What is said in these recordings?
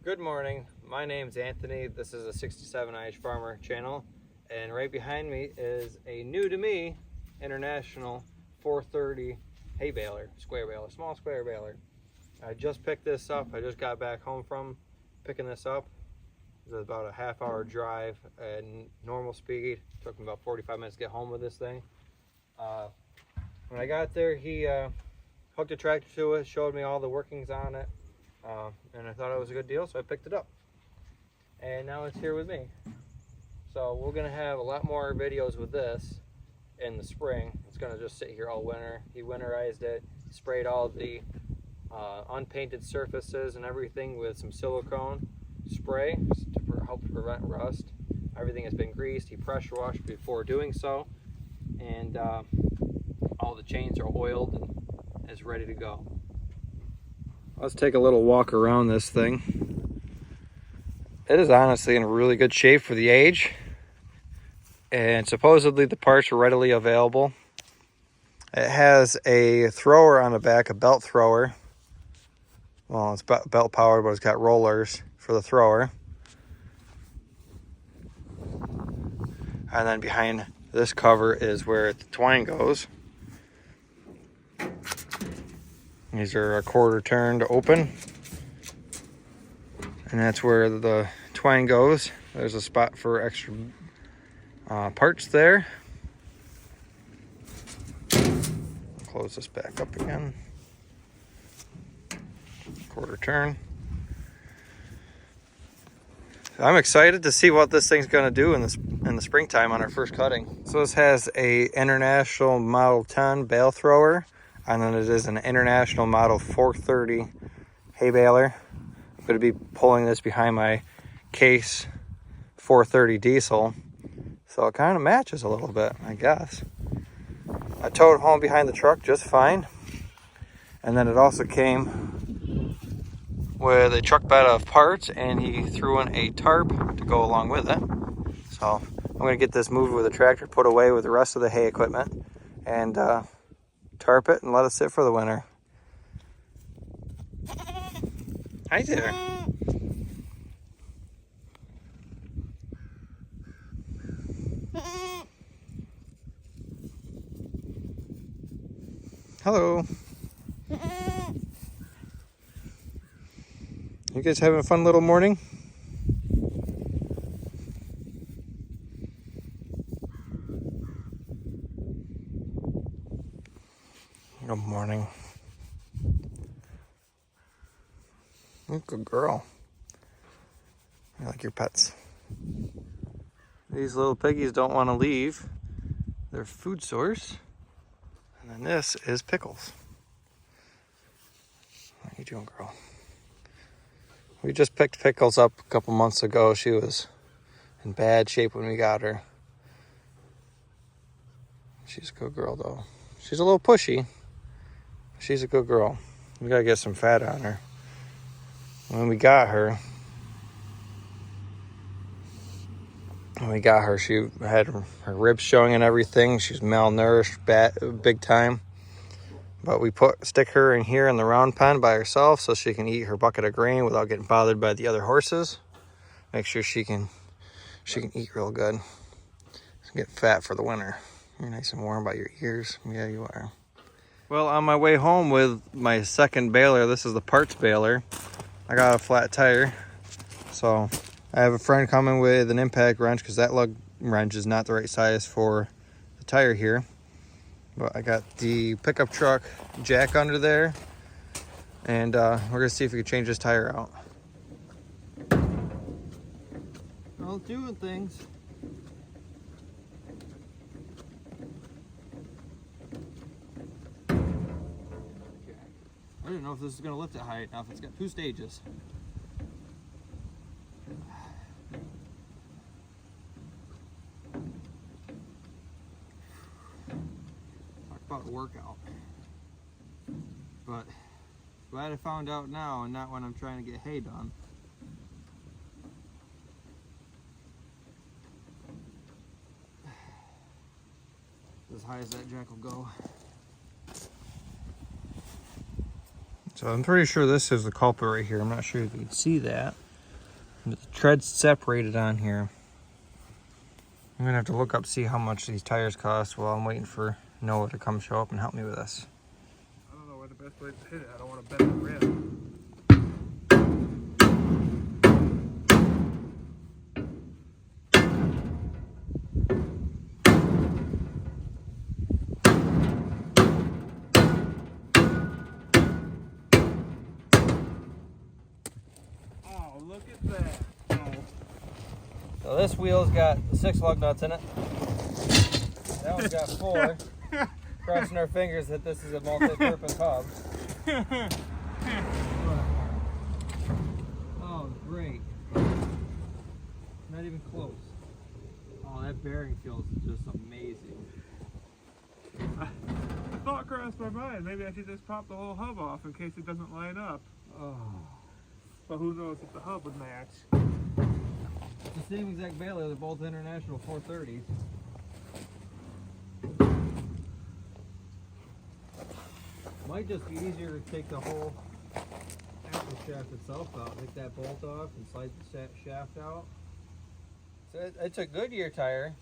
Good morning, my name's Anthony. This is a 67IH Farmer channel, and right behind me is a new to me International 430 hay baler, square baler, small square baler. I just picked this up. I just got back home from picking this up. It was about a half-hour drive at normal speed. It took me about 45 minutes to get home with this thing. When I got there, he hooked a tractor to it, showed me all the workings on it, and I thought it was a good deal, so I picked it up. And now it's here with me. So we're gonna have a lot more videos with this in the spring. It's gonna just sit here all winter. He winterized it, sprayed all the unpainted surfaces and everything with some silicone spray to help prevent rust. Everything has been greased. He pressure washed before doing so, and all the chains are oiled and is ready to go. Let's take a little walk around this thing. It is honestly in really good shape for the age, and supposedly the parts are readily available. It has a thrower on the back, a belt thrower. Well, it's belt powered, but it's got rollers for the thrower. And then behind this cover is where the twine goes. These are a quarter turn to open. And that's where the twine goes. There's a spot for extra parts there. Close this back up again. Quarter turn. I'm excited to see what this thing's going to do in the springtime on our first cutting. So this has a International Model 10 bale thrower, and then it is an International Model 430 hay baler. I'm going to be pulling this behind my Case 430 diesel, so it kind of matches a little bit, I guess. I towed it home behind the truck just fine, and then it also came with a truck bed of parts, and he threw in a tarp to go along with it. So I'm going to get this moved with a tractor, put away with the rest of the hay equipment, and tarp it and let it sit for the winter. Hi there. Hello. You guys having a fun little morning? Good morning. You're a good girl. I like your pets. These little piggies don't want to leave their food source. And then this is Pickles. How you doing, girl? We just picked Pickles up a couple months ago. She was in bad shape when we got her. She's a good girl, though. She's a little pushy. She's a good girl. We gotta get some fat on her. When we got her, she had her ribs showing and everything. She was malnourished, big time. But we stick her in here in the round pen by herself so she can eat her bucket of grain without getting bothered by the other horses. Make sure she can eat real good. Get fat for the winter. You're nice and warm by your ears. Yeah, you are. Well, on my way home with my second baler, this is the parts baler. I got a flat tire, so I have a friend coming with an impact wrench because that lug wrench is not the right size for the tire here. But I got the pickup truck jack under there, and we're gonna see if we can change this tire out. Well, doing things. I didn't know if this is gonna lift it high enough. It's got 2 stages. About a workout, but glad I found out now and not when I'm trying to get hay done. As high as that jack will go. So I'm pretty sure this is the culprit right here. I'm not sure if you can see that. The tread's separated on here. I'm gonna have to look up to see how much these tires cost while I'm waiting for Noah to come show up and help me with this. I don't know where the best place to hit it. I don't want to bend the rim. Oh, look at that. Oh. So this wheel's got 6 lug nuts in it. That one's got 4. Crossing our fingers that this is a multi-purpose hub. Oh, great. Not even close. Oh, that bearing feels just amazing. A thought crossed my mind. Maybe I should just pop the whole hub off in case it doesn't line up. Oh. But who knows if the hub would match. It's the same exact baler, they're both International 430s. Might just be easier to take the whole axle shaft itself out, take that bolt off and slide the shaft out. So it's a Goodyear tire.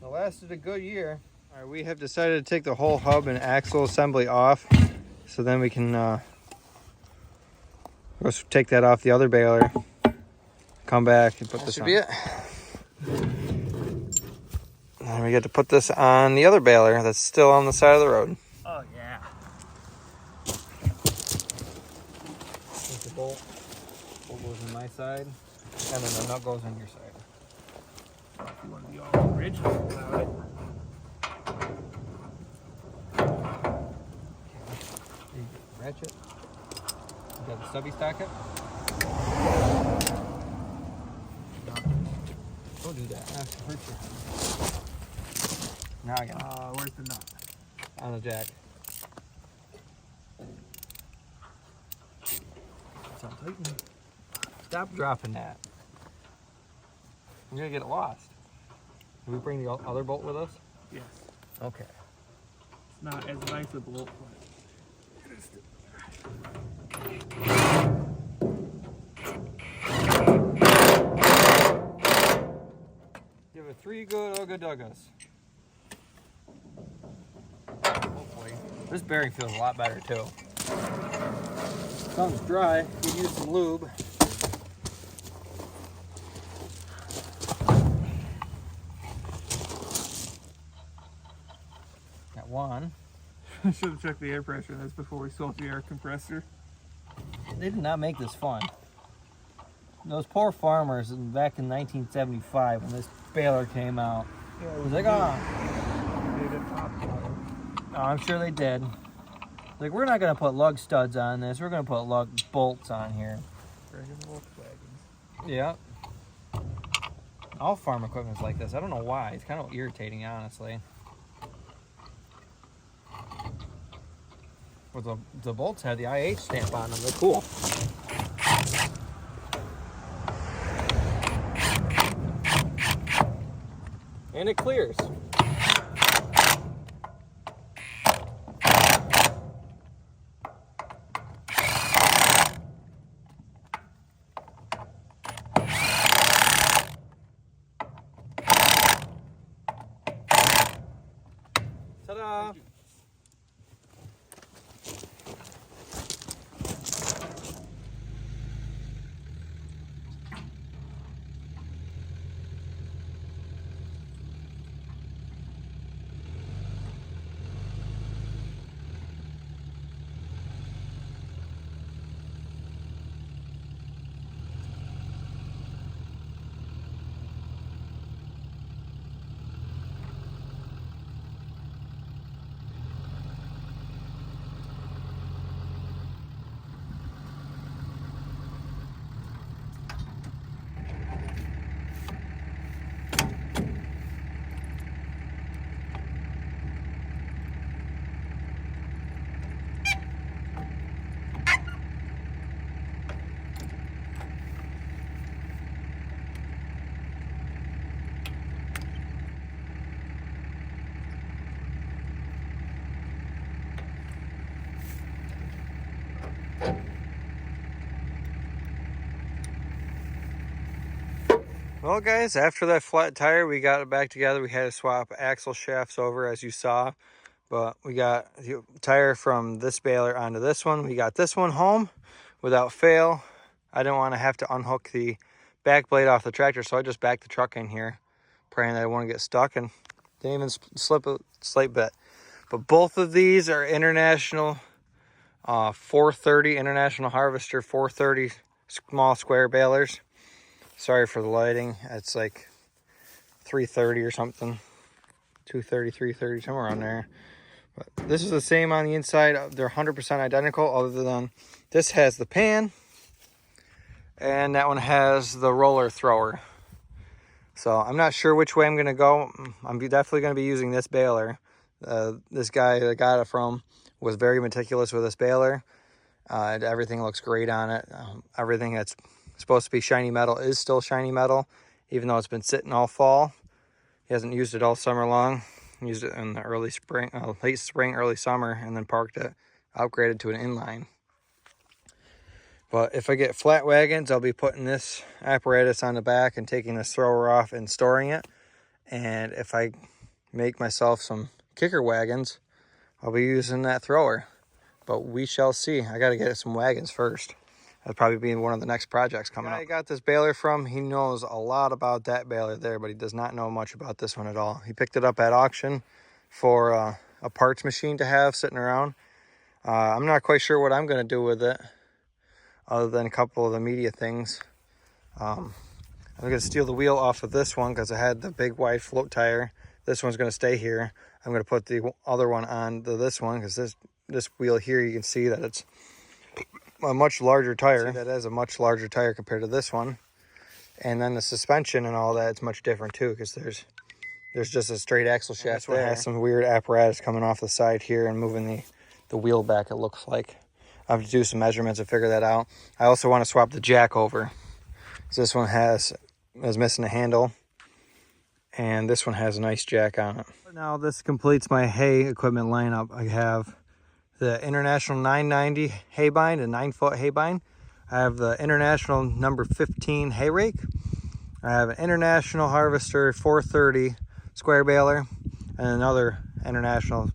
It lasted a good year. All right, we have decided to take the whole hub and axle assembly off, so then we can let's take that off the other baler, come back and put this on. That should be it. And we get to put this on the other baler that's still on the side of the road. Oh, yeah. There's the bolt. Bolt goes on my side, and then the nut goes on your side. If you want to be all original about it. Ratchet. You got the stubby socket? Don't do that. That's gonna hurt you. Now I got it. Where's the nut? On the jack. It's not tightening. Stop dropping that. I'm gonna get it lost. Did we bring the other bolt with us? Yes. Okay. It's not as nice a bolt, but Give it 3 good Oga-Duggas. Hopefully. This bearing feels a lot better too. Sun's dry, could use some lube. Got one. I should have checked the air pressure in this before we sold the air compressor. They did not make this fun. Those poor farmers back in 1975 when this baler came out, Yeah, it was like, oh, they did top water. oh, I'm sure they did. Like, we're not going to put lug studs on this. We're going to put lug bolts on here. Dragon Volkswagens. Yeah. All farm equipment's like this. I don't know why. It's kind of irritating, honestly. But the bolts have the IH stamp on them. They're cool. And it clears. Ta-da! Well guys, after that flat tire, we got it back together. We had to swap axle shafts over, as you saw. But we got the tire from this baler onto this one. We got this one home without fail. I didn't want to have to unhook the back blade off the tractor, so I just backed the truck in here, praying that I wouldn't get stuck, and didn't even slip a slight bit. But both of these are International 430, International Harvester 430 small square balers. Sorry for the lighting. It's like 330 or something. 230, 330, somewhere around there. But this is the same on the inside. They're 100% identical, other than this has the pan and that one has the roller thrower. So I'm not sure which way I'm going to go. I'm definitely going to be using this baler. This guy that I got it from was very meticulous with this baler. Everything looks great on it. Everything that's supposed to be shiny metal is still shiny metal, even though it's been sitting all fall. He hasn't used it all summer long. He used it in the early spring, late spring, early summer, and then parked it, upgraded to an inline. But if I get flat wagons, I'll be putting this apparatus on the back and taking this thrower off and storing it. And if I make myself some kicker wagons, I'll be using that thrower. But we shall see. I got to get some wagons first. That'll probably be one of the next projects coming up. I got this baler from, he knows a lot about that baler there, but he does not know much about this one at all. He picked it up at auction for a parts machine to have sitting around. I'm not quite sure what I'm going to do with it, other than a couple of the media things. I'm going to steal the wheel off of this one because I had the big wide float tire. This one's going to stay here. I'm going to put the other one on this one because this wheel here, you can see that it's a much larger tire. That is a much larger tire compared to this one. And then the suspension and all that, it's much different too, because there's just a straight axle shaft there. This one has some weird apparatus coming off the side here and moving the wheel back, it looks like. I have to do some measurements to figure that out. I also want to swap the jack over. So this one is missing a handle, and this one has a nice jack on it. Now this completes my hay equipment lineup. I have the International 990 hay bind, a 9-foot hay bind. I have the International number 15 hay rake. I have an International Harvester 430 square baler and another International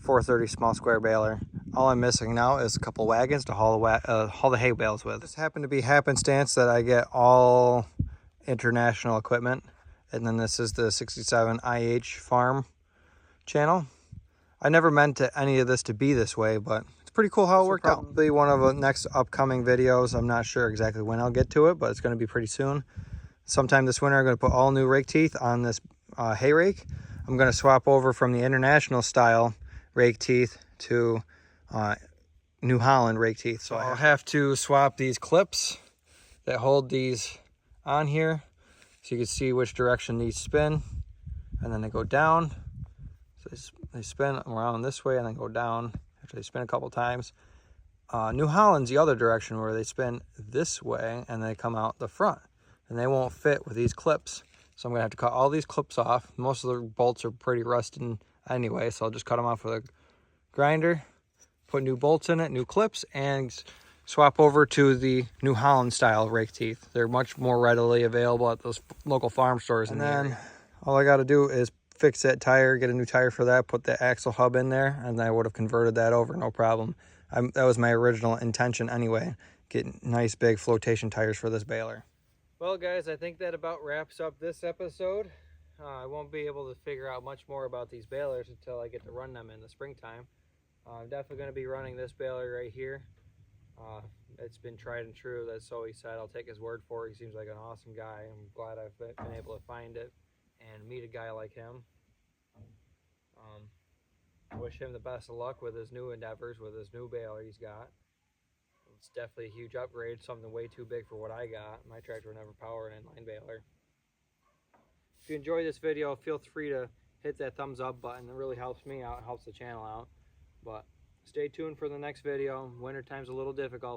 430 small square baler. All I'm missing now is a couple wagons to haul the hay bales with. This happened to be happenstance that I get all International equipment. And then this is the 67 IH farm channel. I never meant any of this to be this way, but it's pretty cool how it worked out. Probably one of the next upcoming videos. I'm not sure exactly when I'll get to it, but it's going to be pretty soon. Sometime this winter, I'm going to put all new rake teeth on this hay rake. I'm going to swap over from the International style rake teeth to New Holland rake teeth. So I'll have to swap these clips that hold these on here, so you can see which direction these spin, and then they go down. So they spin around this way and then go down after they spin a couple times. New Holland's the other direction, where they spin this way and they come out the front, and they won't fit with these clips. So I'm gonna have to cut all these clips off. Most of the bolts are pretty rusted anyway, so I'll just cut them off with a grinder, put new bolts in it, new clips, and swap over to the New Holland style rake teeth. They're much more readily available at those local farm stores. And then all I got to do is fix that tire, get a new tire for that, put the axle hub in there, and I would have converted that over, no problem. That was my original intention anyway, get nice big flotation tires for this baler. Well guys, I think that about wraps up this episode. I won't be able to figure out much more about these balers until I get to run them in the springtime. I'm definitely going to be running this baler right here. It's been tried and true, that's so he said. I'll take his word for it. He seems like an awesome guy. I'm glad I've been able to find it and meet a guy like him. I wish him the best of luck with his new endeavors, with his new baler he's got. It's definitely a huge upgrade, something way too big for what I got. My tractor would never power an inline baler. If you enjoyed this video, feel free to hit that thumbs up button. It really helps me out, it helps the channel out. But stay tuned for the next video. Wintertime's a little difficult.